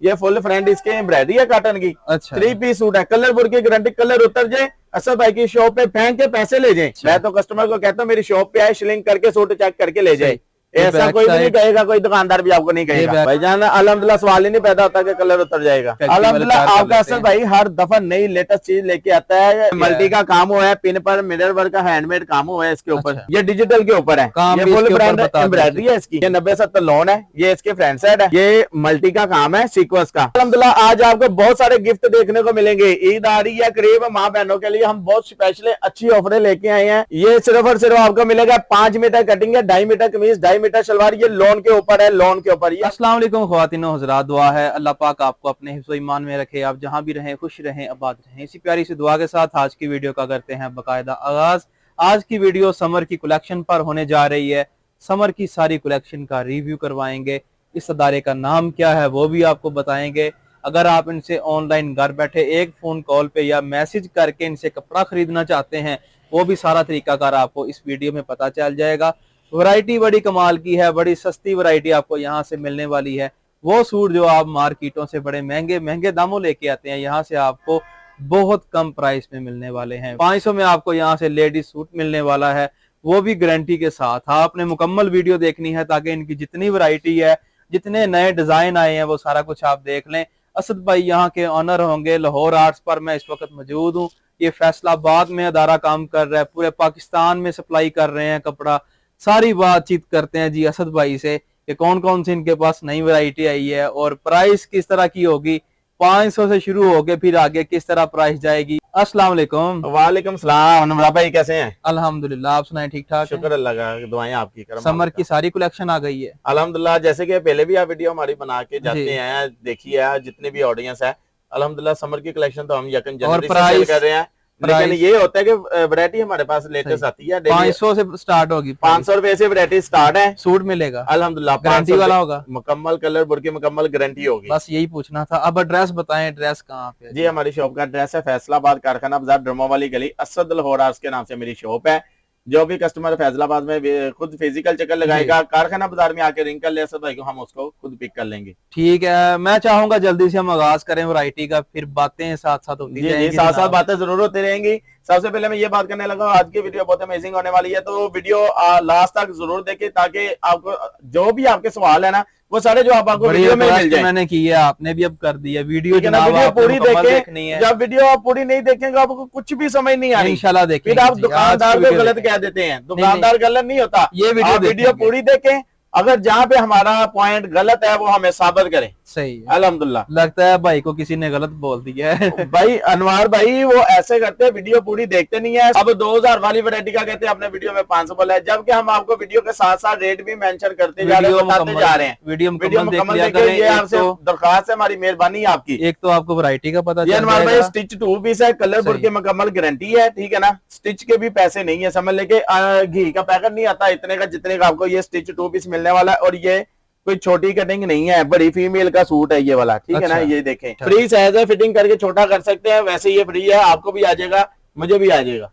ये full front इसके embroidery है कॉटन की। अच्छा। 3 पीस सूट है, कलर बुर की गारंटी, कलर उतर जाए असद भाई की शॉप पे फेंक के पैसे ले जाए। मैं तो कस्टमर को कहता हूँ मेरी शॉप पे आए, शिलिंग करके सूट चेक करके ले जाए। ऐसा कोई भी नहीं कहेगा, कोई दुकानदार भी आपको नहीं कहेगा। भाईजान अल्हम्दुलिल्लाह सवाल ही नहीं पैदा होता कि कलर उतर जाएगा। अल्हम्दुलिल्लाह आपका असद भाई हर दफा नई लेटेस्ट चीज लेके आता है। मल्टी का काम हुआ है, पिन पर मिरर वर्क का हैंडमेड काम हुआ है इसके ऊपर। ये डिजिटल के ऊपर है, ये फुल ब्रांड एम्ब्रॉयडरी है इसकी। ये 90-70 लोन है, ये इसके फ्रंट साइड है, ये मल्टी का काम है सीक्वेंस का। अल्हम्दुलिल्लाह आज आपको बहुत सारे गिफ्ट देखने को मिलेंगे। ईद आ रही है करीब, माँ बहनों के लिए हम बहुत स्पेशल अच्छी ऑफरें लेके आए हैं। ये सिर्फ और सिर्फ आपको मिलेगा 5 मीटर कटिंग है, 2.5 मीटर कमीज, 2.5 मीटर सलवार। ये लोन के ऊपर है, लोन के ऊपर। अस्सलाम वालेकुम ख्वातीनो हज़रात, दुआ है अल्लाह पाक आपको अपने हिफ्ज़ ईमान में रखे, आप जहां भी रहें खुश रहें, आबाद रहें। इसी प्यारी सी दुआ के साथ आज की वीडियो का करते हैं बाकायदा आगाज। आज की वीडियो समर की कलेक्शन पर होने जा रही है। समर की सारी कलेक्शन का रिव्यू करवाएंगे। इस अदारे का नाम क्या है वो भी आपको बताएंगे। अगर आप इनसे ऑनलाइन घर बैठे एक फोन कॉल पे या मैसेज करके इनसे कपड़ा खरीदना चाहते हैं, वो भी सारा तरीकाकार आपको इस वीडियो में पता चल जाएगा। वैरायटी बड़ी कमाल की है, बड़ी सस्ती वैरायटी आपको यहाँ से मिलने वाली है। वो सूट जो आप मार्केटों से बड़े महंगे महंगे दामों लेके आते हैं, यहाँ से आपको बहुत कम प्राइस में मिलने वाले हैं। 500 में आपको यहाँ से लेडीज सूट मिलने वाला है, वो भी गारंटी के साथ। आपने मुकम्मल वीडियो देखनी है ताकि इनकी जितनी वैरायटी है, जितने नए डिजाइन आए हैं, वो सारा कुछ आप देख लें। असद भाई यहाँ के ऑनर होंगे। लाहौर आर्ट्स पर मैं इस वक्त मौजूद हूँ। ये फैसलाबाद में अदारा काम कर रहा है, पूरे पाकिस्तान में सप्लाई कर रहे हैं कपड़ा। सारी बातचीत करते हैं जी असद भाई से कि कौन कौन सी इनके पास नई वैरायटी आई है और प्राइस किस तरह की होगी। 500 से शुरू होके फिर आगे किस तरह प्राइस जाएगी। अस्सलाम वालेकुम। वालेकुम सलाम। अनुराग भाई कैसे हैं? अल्हम्दुलिल्लाह, आप सुनाए ठीक ठाक? शुक्र अल्लाह का, दुआएं आपकी करम। समर की सारी कलेक्शन आ गई है अल्हम्दुलिल्लाह। जैसे कि पहले भी आप वीडियो हमारी बना के जाते हैं, देखिए जितने भी ऑडियंस है, अल्हम्दुलिल्लाह समर की कलेक्शन तो हम यकीन जनवरी से सेल कर रहे हैं। लेकिन ये होता है कि वैरायटी हमारे पास लेटेस्ट आती है। 500 से स्टार्ट होगी, 500 रुपए से वैरायटी स्टार्ट है। सूट मिलेगा अल्हम्दुलिल्लाह, गारंटी वाला होगा, मुकम्मल कलर बुर की मुकम्मल गारंटी होगी। बस यही पूछना था। अब एड्रेस बताएं, एड्रेस कहाँ पे? जी हमारी शॉप का एड्रेस है फैसलाबाद, कारखाना बाजार, ड्रमा वाली गली, असद लाहौर आर्ट्स के नाम से मेरी शॉप है। जो भी कस्टमर फैसलाबाद में खुद फिजिकल चक्कर लगाएगा, कारखाना बाजार में आके रिंग कर ले असद भाई को, हम उसको खुद पिक कर लेंगे। ठीक है, मैं चाहूंगा जल्दी से हम आगाज करें वैरायटी का, फिर बातें साथ साथ होती रहेंगी। साथ साथ बातें जरूर होती रहेंगी। सबसे पहले मैं ये बात करने लगा, आज की वीडियो बहुत अमेजिंग होने वाली है, तो वीडियो लास्ट तक जरूर देखें ताकि आपको जो भी आपके सवाल है ना, वो सारे जवाब आपको वीडियो में मिल जाए। मैंने की है, आपने भी अब कर दिया। वीडियो वीडियो पूरी देखें। जब वीडियो आप पूरी नहीं देखेंगे आपको कुछ भी समझ नहीं आनी। इंशाल्लाह देखेंगे। फिर आप दुकानदार को गलत कह देते हैं, दुकानदार गलत नहीं होता। ये वीडियो पूरी देखें, अगर जहाँ पे हमारा पॉइंट गलत है वो हमें साबित करें। सही है, अल्हम्दुलिल्लाह। लगता है भाई को किसी ने गलत बोल दिया है। भाई अनवार भाई वो ऐसे करते हैं, वीडियो पूरी देखते नहीं है। अब 2000 वाली वैरायटी का कहते हैं, अपने वीडियो में 500 बोला है, जबकि हम आपको वीडियो के साथ साथ रेट भी मेंशन करते जा रहे हैं, बताते जा रहे हैं। वीडियो मुकम्मल देखिए, ये आपसे दरखास्त है, हमारी मेहरबानी आपकी। एक तो आपको वैरायटी का पता चल अनवार भाई, स्टिच 2 पीस है, कलर बुर की मुकम्मल गारंटी है, ठीक है ना। स्टिच के भी पैसे नहीं है, समझ लेके घी का पैकेट नहीं आता इतने का जितने का आपको ये स्टिच 2 पीस मिलने वाला है। और ये कोई छोटी कटिंग नहीं है, बड़ी फीमेल का सूट है ये वाला, ठीक है ना। ये देखें, फ्री साइज है, फिटिंग करके छोटा कर सकते हैं। वैसे ये फ्री है, आपको भी आ जाएगा, मुझे भी आ जाएगा।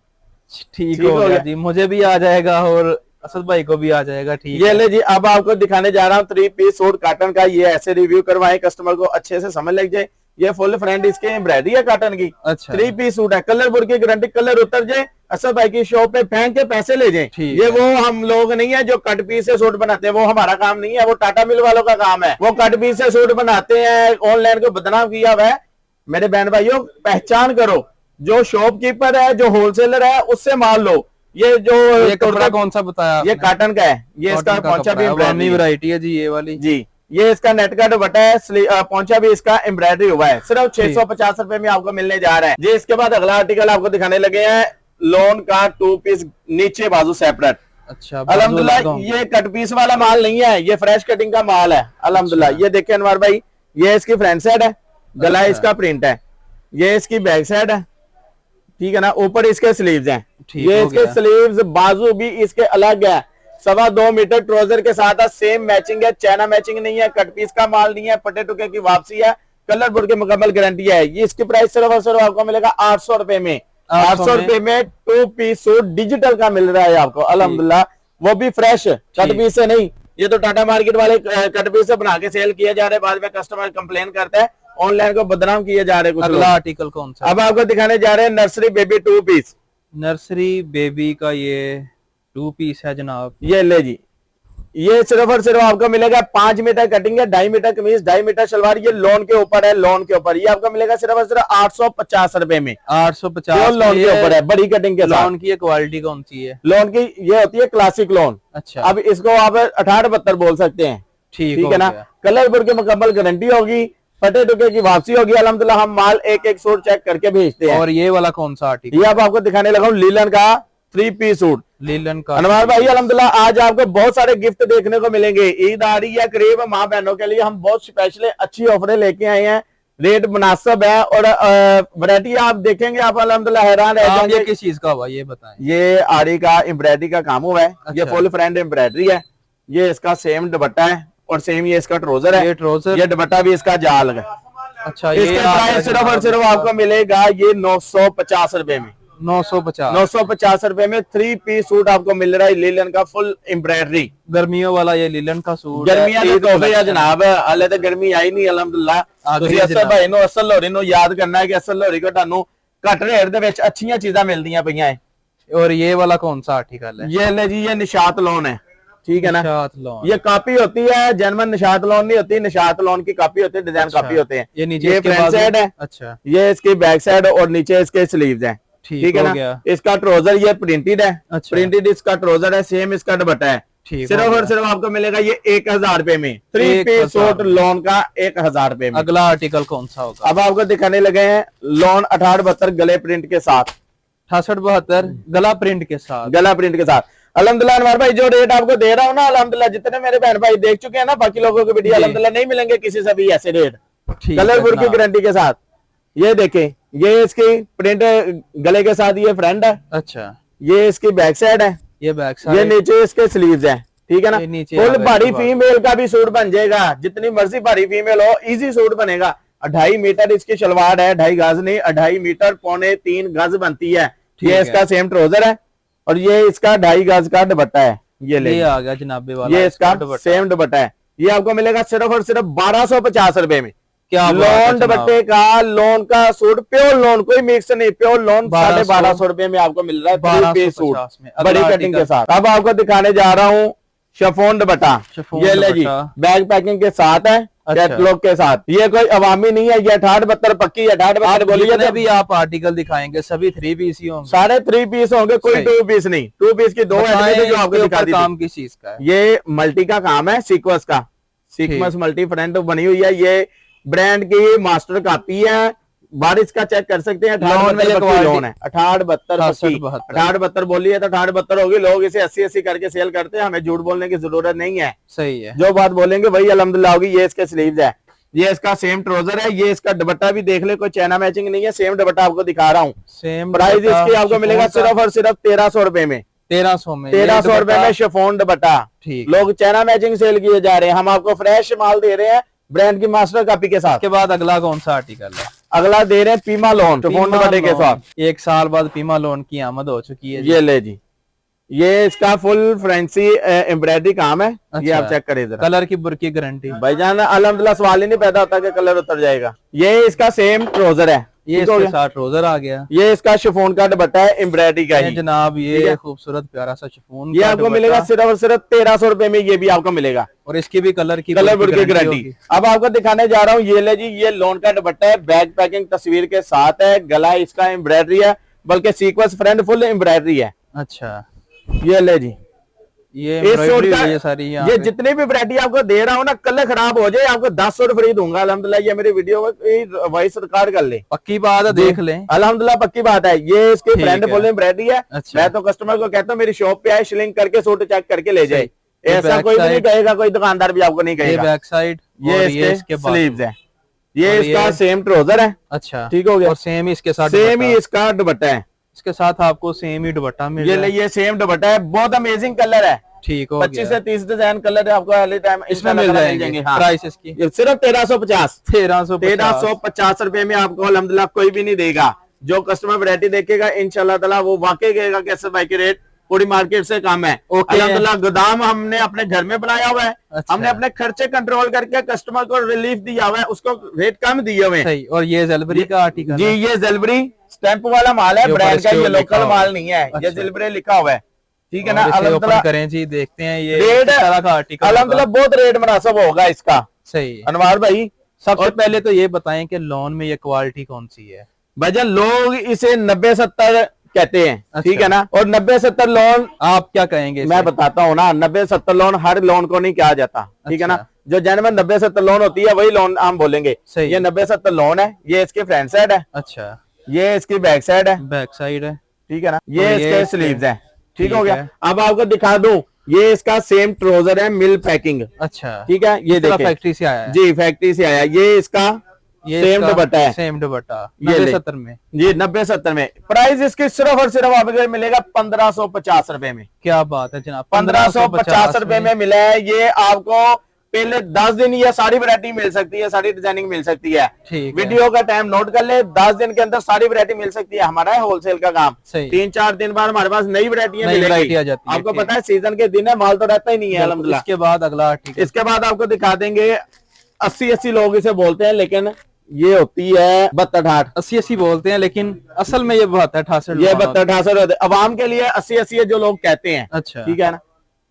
ठीक हो गया जी, मुझे भी आ जाएगा और असद भाई को भी आ जाएगा। ठीक ये ले जी, अब आपको दिखाने जा रहा हूँ 3 पीस सूट कॉटन का। ये ऐसे रिव्यू करवाए कस्टमर को अच्छे से समझ लग जाए। ये फुल फ्रंट इसके एम्ब्रॉयडरी है कॉटन की। अच्छा। 3 पीस सूट है, कलर बुर की गारंटी, कलर उतर जाए असद भाई की शॉप पे फेंक के पैसे ले जाए। ये वो हम लोग नहीं है जो कट पीस से सूट बनाते हैं, वो हमारा काम नहीं है, वो टाटा मिल वालों का काम है। वो कट पीस से सूट बनाते हैं, ऑनलाइन को बदनाम किया हुआ है। मेरे बहन भाइयों, पहचान करो, जो शॉपकीपर है, जो होलसेलर है, उससे माल लो। ये जो कपड़ा कौन सा बताया? ये कॉटन का है, ये इसका पहुंचा भी वैरायटी है जी, ये वाली जी। ये इसका नेट का दुपट्टा है, पहुंचा भी इसका एम्ब्रॉयडरी हुआ है। सिर्फ 650 रुपए में आपको मिलने जा रहा है जी। इसके बाद अगला आर्टिकल आपको दिखाने लगे हैं, लोन का 2 पीस, नीचे बाजू सेपरेट। अच्छा, अल्हम्दुलिल्लाह ये कट पीस वाला माल नहीं है, ये फ्रेश कटिंग का माल है। अल्हम्दुलिल्लाह। ये देखिए अनवर भाई, ये इसकी फ्रंट साइड है, गला इसका प्रिंट है, ये इसकी बैक साइड है, ठीक है ना। ऊपर इसके स्लीव्स हैं, ये इसके स्लीव्स, बाजू भी इसके अलग है। 2.25 मीटर ट्राउजर के साथ सेम मैचिंग है, चाइना मैचिंग नहीं है, कट पीस का माल नहीं है, पटे टुके की वापसी है, कलर बोर्ड की मुकम्मल गारंटी है। ये इसकी प्राइस सिर्फ और सिर्फ आपको मिलेगा 800 रुपए में। 800 रुपए में 2 पीस सूट डिजिटल का मिल रहा है आपको, अल्हम्दुलिल्लाह। वो भी फ्रेश, कट पीस से नहीं, ये तो टाटा मार्केट वाले कट पीस से बना के सेल किया जा रहा है, बाद में कस्टमर कंप्लेन करता है, ऑनलाइन को बदनाम किए जा रहे हैं कुछ लोग। अगला आर्टिकल कौन सा? अब आपको दिखाने जा रहे हैं nursery baby 2 piece. Nursery baby का ये 2 पीस है जनाब। ये ले जी, ये सिर्फ और सिर्फ आपको मिलेगा 5 मीटर कटिंग है, 2.5 मीटर कमीज, 2.5 मीटर शलवार। ये लोन के ऊपर है, लोन के ऊपर। ये आपको मिलेगा सिर्फ और सिर्फ 850 रुपए में। 850 लोन के ऊपर है, बड़ी कटिंग के साथ। लोन की ये क्वालिटी कौन सी है? लोन की ये होती है क्लासिक लोन। अच्छा, अब इसको आप 68-72 बोल सकते हैं, ठीक है ना। कलरपुर की मुकम्मल गारंटी होगी, फटे टुके की वापसी होगी। अल्हम्दुलिल्लाह हम माल एक एक सूट चेक करके भेजते हैं। और ये वाला कौन सा आर्टिकल? ये अब आपको दिखाने लगा हूँ लीलन का 3 पीस सूट। लीलन का अनवर भाई अल्हम्दुलिल्लाह आज आपको बहुत सारे गिफ्ट देखने को मिलेंगे। ईद आ रही है करीब, माँ बहनों के लिए हम बहुत स्पेशल अच्छी ऑफरें लेके आए हैं, रेट मुनासिब है और वैरायटी आप देखेंगे आप अल्हम्दुलिल्लाह हैरान रह जाएंगे। ये किस चीज का हुआ ये बताएं? ये आरी का एम्ब्रॉयडरी का काम हुआ है। ये फुल फ्रंट एम्ब्रॉयडरी है। ये इसका सेम दुपट्टा है और सेम ये इसका ट्राउजर है। ये ट्राउजर, ये दुपट्टा भी इसका जाल है। अच्छा, ये इसका प्राइस सिर्फ और सिर्फ आपको मिलेगा ये 950 रुपए में। 950 रुपए में 3 पीस सूट आपको मिल रहा है लीलन का फुल एम्ब्रॉयडरी। गर्मियों वाला ये लीलन का सूट। गर्मियां तो तोहफे है जनाब, हाले तो गर्मी आई नहीं अल्हम्दुलिल्लाह। ਤੁਸੀਂ ਅਸਲ ਭਾਈ ਨੂੰ ਅਸਲ ਲੋਰੀ ਨੂੰ याद करना है कि असल लोरी को ਤੁਹਾਨੂੰ ਘੱਟ ਰੇਟ ਦੇ ਵਿੱਚ ਅੱਛੀਆਂ ਚੀਜ਼ਾਂ ਮਿਲਦੀਆਂ ਪਈਆਂ ਹੈ। और ये वाला कौन सा आर्टिकल है? ये ले जी, ये निशात लोन है, ठीक है ना। निशात लोन, ये कॉपी होती है, जर्मन निशात लोन नहीं होती, निशात लोन की कॉपी होती है, डिजाइन कॉपी होते हैं। ये नीचे फ्रंट साइड है, अच्छा, ये इसकी बैक साइड और नीचे इसके स्लीव्स हैं, ठीक है ना। इसका ट्राउजर ये प्रिंटेड है, प्रिंटेड इसका ट्राउजर है, सेम इसका दुपट्टा है। सिर्फ और सिर्फ आपको मिलेगा ये 1000 रुपए में 3 पीस सूट लोन का 1000 रुपए में। अगला आर्टिकल कौन सा होगा? अब आपको दिखाने लगे हैं लोन 68-72 गले प्रिंट के साथ। 68-72 गला प्रिंट के साथ, गला प्रिंट के साथ। अल्हम्दुलिल्लाह अनवर भाई जो रेट आपको दे रहा हूँ ना, अल्हम्दुलिल्लाह जितने मेरे बहन भाई देख चुके हैं ना, बाकी लोगों को वीडियो अल्हम्दुलिल्लाह नहीं मिलेंगे किसी से भी ऐसे रेट, कलरफुल की गारंटी के साथ। ये देखें, ये इसकी प्रिंट गले के साथ ये फ्रंट है। अच्छा, ये इसकी बैक साइड है, ये बैक साइड, ये नीचे इसके स्लीव्स हैं, ठीक है ना। फुल भारी फीमेल का भी सूट बन जाएगा, जितनी मर्जी भारी फीमेल हो इजी सूट बनेगा। 2.5 मीटर इसकी शलवार है, 2.5 गज नहीं 2.5 मीटर 2.25 गज बनती है। ये इसका सेम ट्राउजर है और ये इसका 2.5 गज का दुपट्टा है। ये आ गया जनाबे वाला, ये इसका सेम दुपट्टा है। ये आपको मिलेगा सिर्फ और सिर्फ 1250 रुपए में। क्या लोन दुपट्टे का, लोन का सूट, प्योर लोन, कोई मिक्स नहीं, प्योर लोन 1250 रुपए में आपको मिल रहा है 3 पीस सूट बड़ी कटिंग के साथ। अब आपको दिखाने जा रहा हूँ शिफॉन दुपट्टा। ये ले जी, बैग पैकिंग के साथ है, कैटलॉग के साथ। ये कोई अवामी नहीं है, ये 68-72 पक्की है। 68-72 बोलिए भी आप आर्टिकल दिखाएंगे सभी 3 पीस ही होंगे, सारे 3 पीस होंगे, कोई 2 पीस नहीं। 2 पीस की 2 जो आपको दिखा दी। काम किस चीज का है? ये मल्टी का काम है, सीक्वेंस का, सीक्वेंस मल्टी फ्रंट बनी हुई है। ये ब्रांड की मास्टर कॉपी है, बारिश का चेक कर सकते हैं। 68-72 लोन है, 68-72 बोलिए तो 68-72 होगी। लोग इसे 80-80 करके सेल करते हैं, हमें झूठ बोलने की जरूरत नहीं है। सही है, जो बात बोलेंगे वही अल्हम्दुलिल्लाह होगी। ये इसके स्लीव्स है, ये इसका सेम ट्राउजर है, ये इसका दुपट्टा भी देख ले, कोई चाइना मैचिंग नहीं है, सेम दुपट्टा आपको दिखा रहा हूँ। सेम प्राइस इसकी आपको मिलेगा सिर्फ और सिर्फ 1300 रुपए में। 1300 रुपए में शिफॉन दुपट्टा। लोग चाइना मैचिंग सेल किए जा रहे हैं, हम आपको फ्रेश माल दे रहे हैं ब्रांड की मास्टर कॉपी के साथ। के बाद अगला कौन सा आर्टिकल है? अगला दे रहे हैं पीमा लोन शिफॉन दुपट्टे के साथ। 1 साल बाद पीमा लोन की आमद हो चुकी है। ये ले जी, ये इसका फुल फ्रेंसी एम्ब्रॉयडरी काम है। ये आप चेक करें जरा, कलर की बुर की गारंटी भाईजान अल्हम्दुलिल्लाह सवाल ही नहीं पैदा होता कि कलर उतर जाएगा। ये इसका सेम ट्राउजर है, ये इसके साथ ट्राउजर आ गया। ये इसका शिफॉन का दुपट्टा है, एम्ब्रॉयडरी का ही जनाब। ये खूबसूरत प्यारा सा शिफॉन, ये आपको मिलेगा सिर्फ और सिर्फ 1300 रुपए में। ये भी आपको मिलेगा और इसकी भी कलर की गारंटी। अब आपको दिखाने जा रहा हूँ, ये ले जी, ये लोन का दुपट्टा है, बैग पैकिंग तस्वीर के साथ है, गला इसका एम्ब्रॉयडरी है, बल्कि सीक्वेंस फ्रंट फुल एम्ब्रॉयडरी है। अच्छा, ये ले जी, ये सारी ये जितनी भी वैरायटी आपको दे रहा हूँ ना, कलर खराब हो जाए आपको 10 सूट फ्री दूंगा अल्हम्दुलिल्लाह। ये मेरी वीडियो में वॉइस रिकॉर्ड कर ले, पक्की बात है, देख लें अल्हम्दुलिल्लाह पक्की बात है। ये इसकी फ्रेंड फुल एम्ब्रॉयडरी है। मैं तो कस्टमर को कहता हूँ मेरी शॉप पे आए, शिलिंग करके सूट चेक करके ले जाए। ऐसा कोई भी नहीं कहेगा, कोई दुकानदार भी आपको नहीं कहेगा। बैक साइड, ये इसके स्लीव्स है, ये इसका सेम ट्राउजर है। अच्छा, ठीक हो गया। और सेम इसके साथ सेम ही इसका दुपट्टा है, इसके साथ आपको सेम ही दुपट्टा मिल रहा है। ये सेम दुपट्टा है, बहुत अमेजिंग कलर है। ठीक हो 25 से 30 डिजाइन कलर है, आपको हर टाइम इसमें मिल जाएंगे। हाँ। प्राइस इसकी सिर्फ 1350 रुपए में आपको अल्हम्दुलिल्लाह कोई भी नहीं देगा। जो कस्टमर वैरायटी देखेगा इंशाल्लाह ताला वो वाकई कहेगा कि असद भाई के रेट पूरी मार्केट से कम है। अल्हम्दुलिल्लाह गोदाम हमने अपने घर में बनाया हुआ है। अच्छा। हमने अपने खर्चे कंट्रोल करके कस्टमर को रिलीफ दिया हुआ है, उसको रेट कम दिए हुए हैं। और ये ज़ेलबरी का आर्टिकल जी, ये ज़ेलबरी स्टैंप वाला माल है, ब्रांड का, ये लोकल माल नहीं है। ये ज़ेलबरी लिखा हुआ है, ठीक है ना। अल्हम्दुलिल्लाह करें जी, देखते हैं ये रेट तरह का आर्टिकल, अल्हम्दुलिल्लाह बहुत रेट मुनासिब होगा इसका। सही अनवार भाई, सबसे पहले तो ये बताएं कि लोन में ये क्वालिटी कौन सी है? भजन लोग इसे 90-70 कहते हैं, अच्छा। ठीक है ना। और 90-70 लोन आप क्या कहेंगे? मैं बताता हूँ ना, 90-70 लोन हर लोन को नहीं कहा जाता, ठीक है ना। जो जेन्युइन 90-70 लोन होती है वही लोन हम बोलेंगे। ये 90-70 लोन है। ये इसके फ्रंट साइड है। अच्छा। ये इसकी बैक साइड है। बैक साइड है, ठीक है ना। ये इसके स्लीव्स है, ठीक हो गया। अब आपको दिखा दूं, ये इसका सेम ट्राउजर है, मिल पैकिंग। अच्छा, ठीक है। ये देखिए फैक्ट्री से आया है। जी, फैक्ट्री से आया। ये इसका सेम दुपट्टा है, सेम दुपट्टा। 90-70 में जी, 90-70 में। प्राइस इसकी सिर्फ और सिर्फ आपको मिलेगा 1550 रुपए में। क्या बात है जनाब, 1550 रुपए में मिला है। ये आपको पहले 10 दिन ये सारी वैरायटी मिल सकती है, सारी डिजाइनिंग मिल सकती है। वीडियो का टाइम नोट कर ले, 10 दिन के अंदर सारी वैरायटी मिल सकती है। हमारा है होलसेल का काम, 3-4 दिन बाद हमारे पास नई वैरायटियां मिलेगी। आपको पता है सीजन के दिन है, माल तो रहता ही नहीं है अल्हम्दुलिल्लाह। इसके बाद अगला, इसके बाद आपको दिखा देंगे 80-80 लोग इसे बोलते हैं, लेकिन ये होती है 72-68। 80-80 बोलते हैं, लेकिन असल में ये 72-68, ये 72-68 होते हैं। अवाम के लिए 80-80 जो लोग कहते हैं। अच्छा, ठीक है ना।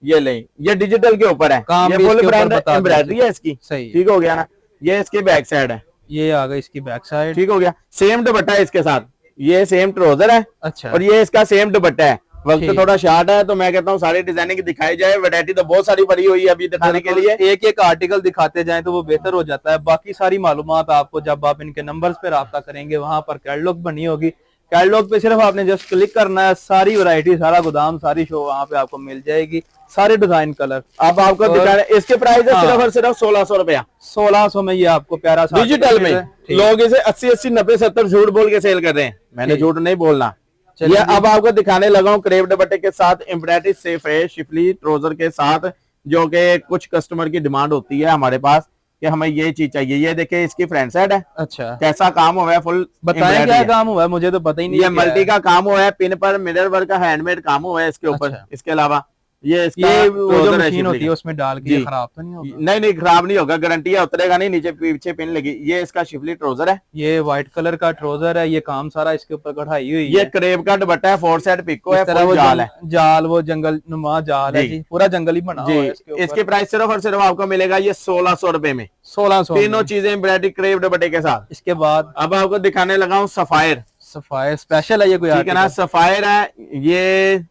ये ले, ये डिजिटल के ऊपर है, ये फुल ब्रांड एम्ब्रॉयडरी है इसकी। सही, ठीक हो गया ना। ये इसकी बैक साइड है, ये आ गई इसकी बैक साइड, ठीक हो गया। सेम दुपट्टा है इसके साथ, ये सेम ट्राउजर है। अच्छा, और ये इसका सेम दुपट्टा है। वक्त थोड़ा शार्ट है तो मैं कहता हूँ सारी डिजाइनिंग दिखाई जाए। वैरायटी तो बहुत सारी पड़ी हुई है अभी दिखाने के लिए, एक एक आर्टिकल दिखाते जाएं तो वो बेहतर हो जाता है। बाकी सारी मालूमात आपको जब आप इनके नंबर्स पे राब्ता करेंगे, वहां पर कैटलॉग बनी होगी। कैटलॉग पे सिर्फ आपने जस्ट क्लिक करना है, सारी वैरायटी, सारा गोदाम, सारी शो वहां पे आपको मिल जाएगी, सारे डिजाइन कलर। अब आपको दिखा रहे, इसके प्राइस है सिर्फ और सिर्फ 1600 रुपया। 1600 में ये आपको प्यारा सा डिजिटल में। लोग इसे 80-80, 90-70 झूठ बोल के सेल कर रहे हैं, मैंने झूठ नहीं बोलना। ये अब आपको दिखाने लगा हूँ क्रेप दुपट्टे के साथ एम्ब्रॉयडरी से फ्रेश शिफली ट्राउजर के साथ, जो कि कुछ कस्टमर की डिमांड होती है हमारे पास कि हमें ये चीज चाहिए। ये देखिए इसकी फ्रंट साइड है। अच्छा, कैसा काम हुआ है, फुल बताएं क्या काम हुआ है, मुझे तो पता ही नहीं। ये मल्टी का काम हुआ है, पिन पर मिरर वर्क का हैंडमेड काम हुआ है इसके ऊपर। इसके अलावा ये इसका वो जो मशीन होती है उसमें डाल के खराब तो नहीं होगा? नहीं नहीं, खराब नहीं होगा, गारंटी है, उतरेगा नहीं, नीचे पीछे पिन लगी। ये इसका शिफली ट्राउजर है, ये व्हाइट कलर का ट्राउजर है। ये काम सारा इसके ऊपर कढ़ाई हुई है। ये क्रेप का दुपट्टा है, 4 साइड पिको है, वो जाल है, जाल वो जंगल नुमा जाल है जी, पूरा जंगल ही बना हुआ है इसके ऊपर। इसकी प्राइस सिर्फ और सिर्फ आपको मिलेगा ये 1600 रुपए में। 1600, तीनों चीजें एम्ब्रॉयडरी क्रेप दुपट्टे के साथ। इसके बाद अब आपको दिखाने लगा हूँ सफायर। सफायर स्पेशल है ये, कोई ठीक है ना। सफायर है, ये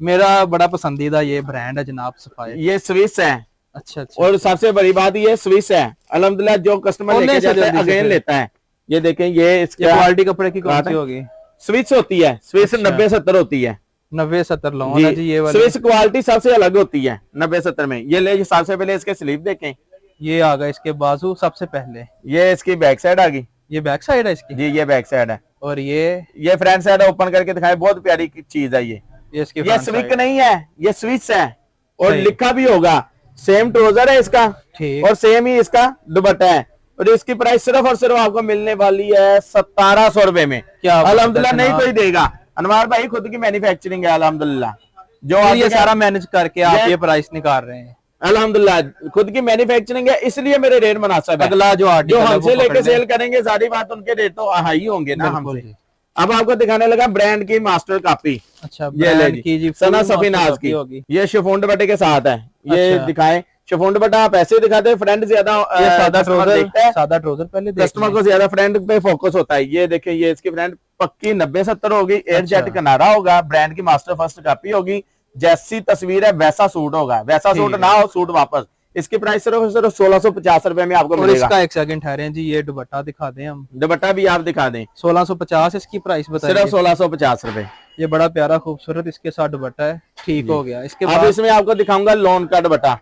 मेरा बड़ा पसंदीदा ये ब्रांड है जनाब सफायर। ये स्विस है। अच्छा, और सबसे बड़ी बात ये स्विस है। अल्हम्दुलिल्लाह जो कस्टमर लेके जाता है अगेन लेता है। ये देखें, ये इसका क्वालिटी कपड़े की कौन सी होगी? स्विस होती है, स्विस 90-70 होती है। 90-70 लोन है जी ये वाली। स्विस क्वालिटी सबसे अलग होती है 90-70 में। ये ले, सबसे पहले इसके स्लीव देखें, ये आ गया इसके बाजू सबसे पहले। ये इसकी बैक साइड आ गई, ये बैक साइड है इसकी जी, ये बैक साइड है। और ये फ्रंट साइड ओपन करके दिखाए, बहुत प्यारी चीज है ये स्विक नहीं है, ये स्विच है। और लिखा भी होगा, सेम ट्राउजर है इसका, और सेम ही इसका दुपट्टा है। और इसकी प्राइस सिर्फ और सिर्फ आपको मिलने वाली है 1700 रुपए में। क्या अल्हम्दुलिल्लाह नहीं कोई देगा। अनवार भाई खुद की मैन्युफैक्चरिंग है अल्हम्दुलिल्लाह, जो ये सारा मैनेज करके आप ये प्राइस निकाल रहे हैं। अल्हम्दुलिल्लाह खुद की मैन्युफैक्चरिंग है, इसलिए मेरे रेट मुनासिब है। अगला जो हमसे लेके सेल करेंगे, सारी बात उनके रेट तो हाई होंगे ना हमसे। अब आपको दिखाने लगा ब्रांड की मास्टर कॉपी। अच्छा, ब्रांड की जी, सना सफीनाज की। ये शिफॉन दुपट्टे के साथ है। ये दिखाएं, शिफॉन दुपट्टा आप ऐसे दिखाते हैं, फ्रंट ज्यादा सादा ट्राउजर देखता है, सादा ट्राउजर पहले कस्टमर को ज्यादा फ्रंट पे फोकस होता है। ये देखिए, ये इसकी फ्रंट पक्की 90-70 होगी, एयर जेट किनारा होगा, ब्रांड की मास्टर फर्स्ट कॉपी होगी। जैसी तस्वीर है वैसा सूट होगा, वैसा सूट ना हो सूट वापस। इसकी प्राइस सिर्फ 1650 रुपए में आपको मिलेगा। इसका एक सेकंड ठहरे जी, ये दुपट्टा दिखा दें हम, दुपट्टा भी आप दिखा दें। 1650 इसकी प्राइस बताइए। सिर्फ 1650 रुपए। ये बड़ा प्यारा खूबसूरत इसके साथ दुपट्टा है, ठीक हो गया। इसके बाद इसमें आपको दिखाऊंगा लोन का दुपट्टा।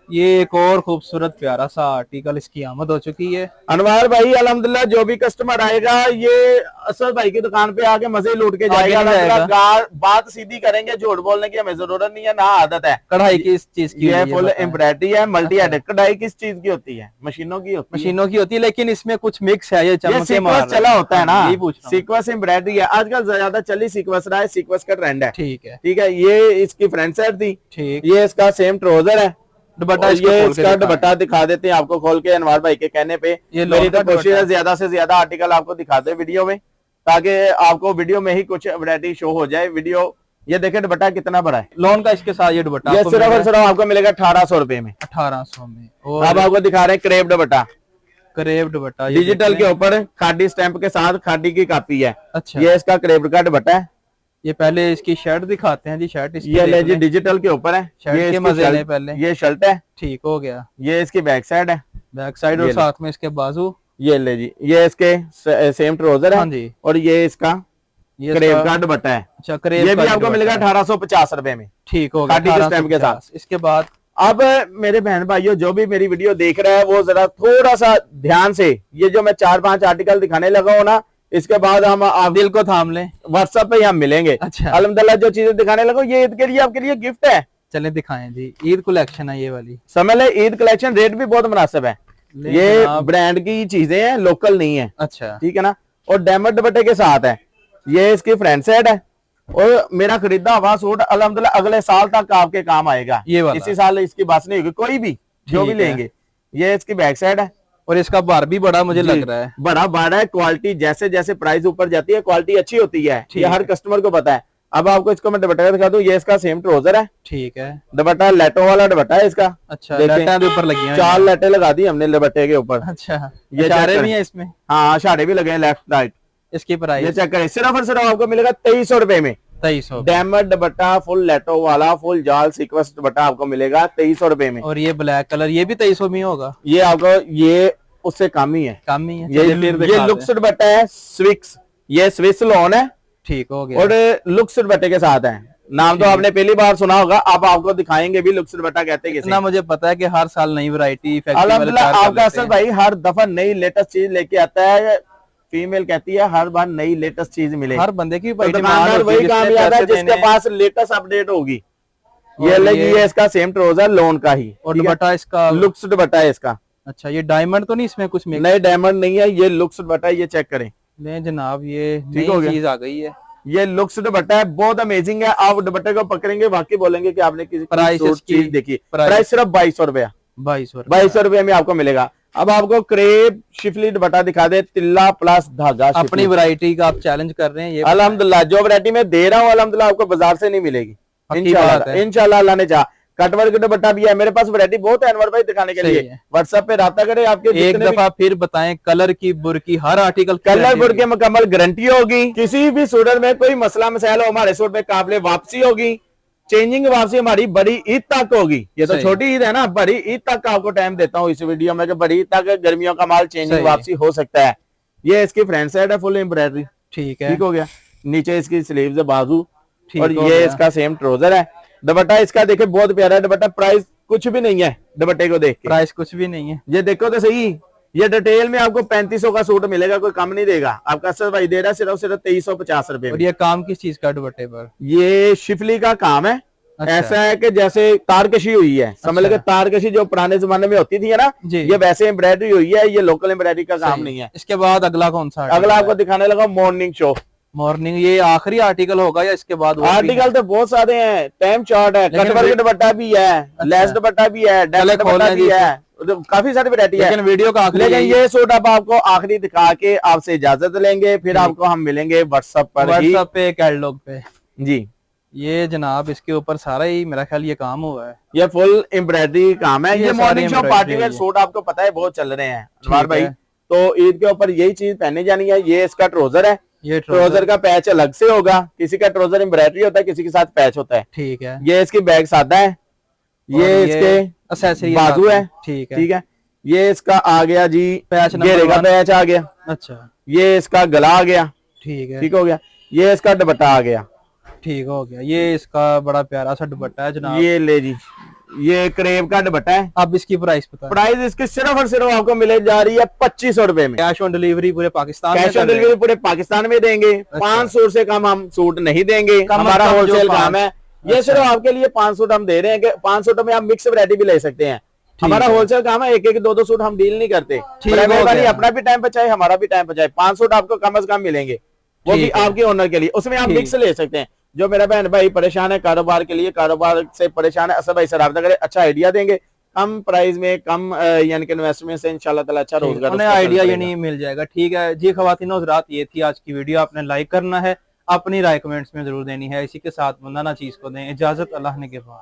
ये एक और खूबसूरत प्यारा सा आर्टिकल इसकी आमद हो चुकी है। अनवार भाई अल्हम्दुलिल्लाह जो भी कस्टमर आएगा ये असद भाई की दुकान पे आके मजे लूट के जाएगा। अल्हम्दुलिल्लाह बात सीधी करेंगे, झूठ बोलने की हमें जरूरत नहीं है, ना आदत है। कढ़ाई किस चीज की? ये फुल एम्ब्रॉयडरी है, मल्टी हेडेड। कढ़ाई किस चीज की होती है? मशीनों की होती है। मशीनों की होती है, लेकिन इसमें कुछ मिक्स है, ये चमके मार चला होता है ना, सीक्वेंस एम्ब्रॉयडरी है। आजकल ज्यादा चली सीक्वेंस रहा है, सीक्वेंस का ट्रेंड है। ठीक है, ठीक है। ये इसकी फ्रंट साइड थी। ठीक। ये इसका सेम ट्राउजर है। दुपट्टा ये इसका दुपट्टा दिखा देते हैं आपको खोल के अनवार भाई के कहने पे। मेरी तो कोशिश है ज्यादा से ज्यादा आर्टिकल आपको दिखाते वीडियो में, ताकि आपको वीडियो में ही कुछ वैरायटी शो हो जाए। वीडियो ये देखे दुपट्टा कितना बड़ा है। लोन का इसके साथ ये दुपट्टा ये सिर्फ और सिर्फ आपको मिलेगा 1800 रुपए में। 1800 में। और अब आपको दिखा रहे हैं क्रेप दुपट्टा। क्रेप दुपट्टा डिजिटल के ऊपर खादी स्टैंप के साथ खादी की कॉपी है। अच्छा, ये इसका क्रेप का दुपट्टा है। ये पहले इसकी शर्ट दिखाते हैं जी। शर्ट ये ले जी, डिजिटल के ऊपर है। शर्ट के मजे लें पहले। ये शर्ट है। ठीक हो गया। ये इसकी बैक साइड है। बैक साइड और साथ में इसके बाजू। ये ले जी, ये इसके सेम ट्राउजर है। हाँ जी। और ये इसका क्रेप का दुपट्टा है। अच्छा, क्रेप ये भी आपको मिलेगा 1850 रुपए में। ठीक हो गया, 1850 के साथ। इसके बाद अब मेरे बहन भाइयों जो भी मेरी वीडियो देख रहा है वो जरा थोड़ा सा ध्यान से, ये जो मैं 4-5 आर्टिकल दिखाने लगा हूँ ना, इसके बाद हम आप दिल को थाम लें, व्हाट्सएप पे हम मिलेंगे। अच्छा, अल्हम्दुलिल्लाह जो चीजें दिखाने लगा ये ईद के लिए आपके लिए गिफ्ट है। चले दिखाएं जी। ईद कलेक्शन है ये वाली, समझ ले। ईद कलेक्शन, रेट भी बहुत मुनासिब है। ये ब्रांड की चीजें हैं, लोकल नहीं है। अच्छा, ठीक है ना। और डायमंड दुपट्टे के साथ है। ये इसकी फ्रंट साइड है। और मेरा खरीदा हुआ सूट अल्हम्दुलिल्लाह अगले साल तक आपके काम आएगा। ये वाला इसी साल इसकी बात नहीं होगी, कोई भी जो भी लेंगे। ये इसकी बैक साइड है। और इसका बार भी बड़ा मुझे लग रहा है, बड़ा बार है। क्वालिटी जैसे जैसे प्राइस ऊपर जाती है क्वालिटी अच्छी होती है, ये हर कस्टमर को पता है। अब आपको इसको मैं दुपट्टा दिखा दूं। ये इसका सेम ट्राउजर है। ठीक है। दुपट्टा लेटो वाला दुपट्टा है इसका। अच्छा, लाइटें ऊपर लगी हैं, 4 लाइटें लगा दी हमने दुपट्टे के ऊपर। अच्छा, ये इशारे भी हैं इसमें। हाँ, इशारे भी लगे हैं लेफ्ट राइट। इसकी प्राइस ये चेक करें, सिर्फ और सिर्फ आपको मिलेगा 2300 रुपए में। 2300 डायमंड दुपट्टा फुल लेटो वाला फुल जाल सीक्वेंस दुपट्टा आपको मिलेगा 2300 रुपए में। और ये ब्लैक कलर ये भी 2300 में होगा। ये आपको ये उससे कम ही है, कम ही है। ये लुक्स दुपट्टा है स्विक्स। ये स्विस लॉन है। ठीक हो गया। और लुक्स दुपट्टे के साथ है। नाम तो आपने पहली बार सुना होगा, अब आपको दिखाएंगे भी लुक्स दुपट्टा कहते हैं। इतना मुझे पता है कि हर साल नई वैरायटी अल्हम्दुलिल्लाह आपका असल भाई हर दफा नई लेटेस्ट चीज लेके आता है। फीमेल कहती है हर बार नई लेटेस्ट चीज मिले। हर बंदे की वही कामयाब है जिसके पास लेटेस्ट अपडेट होगी। ये लगी है इसका सेम ट्राउजर लोन का ही। और दुपट्टा इसका लुक्स दुपट्टा है इसका। अच्छा, ये डायमंड तो नहीं इसमें कुछ मिक्स? नहीं, डायमंड नहीं है, ये लुक्स दुपट्टा। ये चेक करें। ले जनाब, ये ठीक हो गया, चीज आ गई है। ये लुक्स दुपट्टा है, बहुत अमेजिंग है। आप दुपट्टे को पकड़ेंगे वाकई बोलेंगे कि आपने किसी प्राइस चीज देखी। प्राइस सिर्फ 2200 रुपया। 2200 रुपए में आपको मिलेगा। अब आपको क्रेप शिफली दुपट्टा दिखा दे, तिल्ला प्लस धागा। अपनी वैरायटी का आप चैलेंज कर रहे हैं। ये अल्हम्दुलिल्लाह जो वैरायटी में दे रहा हूँ अल्हम्दुलिल्लाह आपको बाजार से नहीं मिलेगी। इंशाल्लाह अल्लाह ने चाहा। कटवर्क दुपट्टा भी है मेरे पास, वैरायटी बहुत है अनवर भाई दिखाने के लिए। व्हाट्सएप पे राब्ता करें। आपके एक दफा फिर बताएं, कलर की बुरकी हर आर्टिकल कलर बुरकी मुकम्मल गारंटी होगी। किसी भी सूरत में कोई मसला मसाइल हो हमारे सूट में काबिले वापसी होगी। चेंजिंग वापसी हमारी बड़ी ईद तक होगी। ये तो छोटी ईद है ना, बड़ी ईद तक का आपको टाइम देता हूँ इस वीडियो में कि बड़ी ईद तक गर्मियों का माल चेंजिंग वापसी हो सकता है। ये इसकी फ्रंट साइड है फुल एम्ब्रॉयडरी। ठीक है, ठीक हो गया। नीचे इसकी स्लीव्स है बाजू। और ये इसका सेम ट्राउजर है। दुपट्टा इसका देखे बहुत प्यारा है दुपट्टा। प्राइस कुछ भी नहीं है दुपट्टे को देख के, प्राइस कुछ भी नहीं है। ये देखो तो सही, ये डिटेल में आपको 3500 का सूट मिलेगा, कोई कम नहीं देगा। आपका सर भाई दे रहा है सिर्फ 2350 रुपए। और ये काम किस चीज का दुपट्टे पर? ये शिफली का काम है। अच्छा। ऐसा है कि जैसे तारकशी हुई है। अच्छा। समझ लगे तारकशी जो पुराने जमाने में होती थी ना, ये वैसे एम्ब्रॉयडरी हुई है। ये लोकल एम्ब्रॉयडरी का काम नहीं है। इसके बाद अगला कौन सा? अगला आपको दिखाने लगा मॉर्निंग शो। मॉर्निंग, ये आखिरी आर्टिकल होगा या इसके बाद? आर्टिकल तो बहुत सारे हैं। टाइम चार्ट है, कटवर्क दुपट्टा भी है। अच्छा। लेस दुपट्टा भी है, दुपट्टा भी है, काफी सारी वैरायटी है। लेकिन वीडियो का आखिरी, लेकिन ये सूट अब आपको आखिरी दिखा के आपसे इजाजत लेंगे। फिर आपको हम मिलेंगे व्हाट्सएप पर, व्हाट्सएप पे, कैटलॉग पे जी। ये जनाब इसके ऊपर सारा ही मेरा ख्याल ये काम हुआ है। ये फुल एम्ब्रॉयडरी काम है। ये morning show party wear suit आपको पता है बहुत चल रहे हैं अनवर भाई। तो ईद के ऊपर यही चीज पहनी जानी है। ये इसका ट्राउजर है। ये ट्राउजर का पैच अलग से होगा। किसी का ट्राउजर एम्ब्रॉयडरी होता है, किसी के साथ पैच होता है। ठीक है। ये इसकी बैग सादा है। ये इसके बाजू है। ठीक है, ठीक है। ये इसका आ गया जी पैच, घेरे का पैच आ गया। अच्छा। ये इसका गला आ गया। ठीक है, ठीक हो गया। ये इसका दुपट्टा आ गया। ठीक हो गया। ये इसका बड़ा प्यारा सा दुपट्टा है जनाब। ये ले जी, ये करेब का दुपट्टा है। अब इसकी प्राइस बताएं। प्राइस इसकी सिर्फ और सिर्फ आपको मिले जा रही है 2500 रुपए में। कैश ऑन डिलीवरी पूरे पाकिस्तान में कैश ऑन कर रहे हैं? डिलीवरी पूरे पाकिस्तान में देंगे। 500 से कम हम सूट नहीं देंगे, कम हमारा कम जो होलसेल काम 5 है। ये अच्छा। सिर्फ आपके लिए 5 सूट हम दे रहे हैं कि 5 सूटों में आप मिक्स वैरायटी भी ले सकते हैं। हमारा है। होलसेल काम है, एक एक दो दो सूट हम डील नहीं करते। ठीक हो मेहरबानी गया। अपना भी टाइम बचाए, हमारा भी टाइम बचाए। 5 सूट आपको कम से कम मिलेंगे, वो भी ठीक है। आपके ओनर के लिए। उसमें आप ठीक। मिक्स ले सकते हैं। जो मेरा बहन भाई परेशान है कारोबार के लिए, कारोबार से परेशान है, असद भाई से राब्ता करें, अच्छा आइडिया देंगे कम प्राइस में, कम यानी कि इन्वेस्टमेंट से इंशाल्लाह ताला अच्छा रोजगार उन्हें आइडिया यानी मिल जाएगा। ठीक है जी ख्वातीन हज़रात, ये थी आज की वीडियो। आपने लाइक करना है, अपनी राय कमेंट्स में जरूर देनी है। इसी के साथ वंदना चीज को दें इजाजत, अल्लाह ने के बाद।